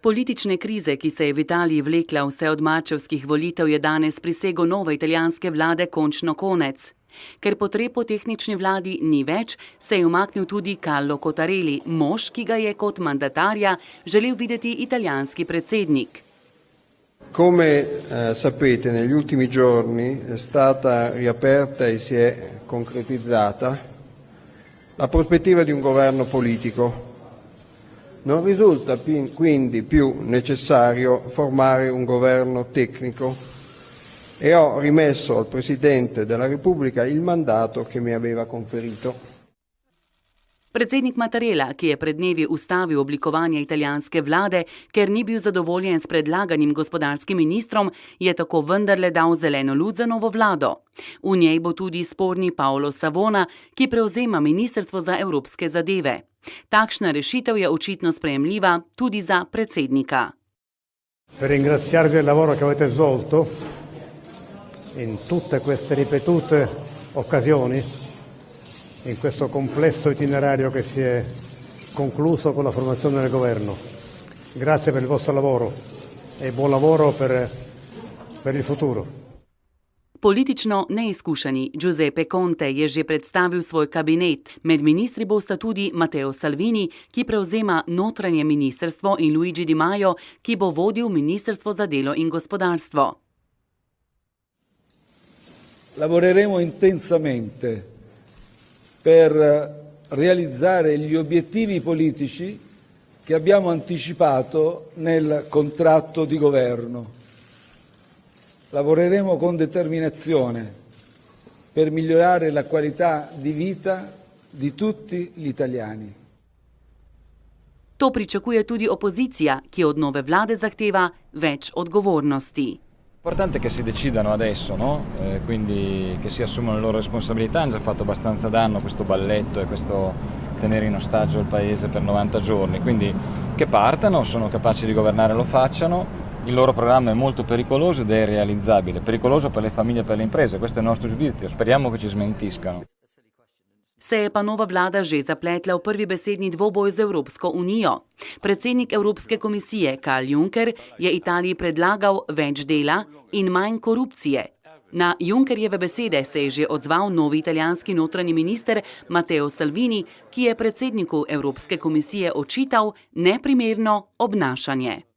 Politične krize, ki se je v Italiji vlekla vse od marčevskih volitev, je danes prisego nove italijanske vlade končno konec. Ker potreb po tehnični vladi ni več, se je umaknil tudi Carlo Cottarelli, mož, ki ga je kot mandatarja želel videti italijanski predsednik. Come sapete, negli ultimi giorni è stata riaperta e si è concretizzata la prospettiva di un governo politico. Non risulta quindi più necessario formare un governo tecnico e ho rimesso al Presidente della Repubblica il mandato che mi aveva conferito. Predsednik Mattarella, ki je pred dnevi ustavil oblikovanje italijanske vlade, ker ni bil zadovoljen s predlaganim gospodarskim ministrom, je tako vendarle dal zeleno luč za novo vlado. V njej bo tudi sporni Paolo Savona, ki prevzema ministrstvo za evropske zadeve. Takšna rešitev je očitno sprejemljiva tudi za predsednika. Per ringraziarvi del lavoro che avete svolto in tutte queste ripetute occasioni, in questo complesso itinerario che si è concluso con la formazione del governo. Grazie per il vostro lavoro e buon lavoro per il futuro. Politično neizkušeni Giuseppe Conte je že predstavil svoj kabinet. Med ministri bosta tudi Matteo Salvini, ki prevzema notranje ministrstvo, in Luigi Di Maio, ki bo vodil ministrstvo za delo in gospodarstvo. Lavoreremo intensamente per realizzare gli obiettivi politici che abbiamo anticipato nel contratto di governo. Lavoreremo con determinazione per migliorare la qualità di vita di tutti gli italiani. To pričakuje tudi opozicija, ki od nove vlade zahteva več odgovornosti. L'importante è che si decidano adesso, no? Quindi che si assumano le loro responsabilità. Hanno già fatto abbastanza danno questo balletto e questo tenere in ostaggio il paese per 90 giorni. Quindi che partano, sono capaci di governare, lo facciano. Il loro programma è molto pericoloso ed è irrealizzabile. Pericoloso per le famiglie e per le imprese, questo è il nostro giudizio. Speriamo che ci smentiscano. Se je pa nova vlada že zapletla v prvi besedni dvoboj z Evropsko unijo. Predsednik Evropske komisije Karl Juncker je Italiji predlagal več dela in manj korupcije. Na Junckerjeve besede se je že odzval novi italijanski notranji minister Matteo Salvini, ki je predsedniku Evropske komisije očital neprimerno obnašanje.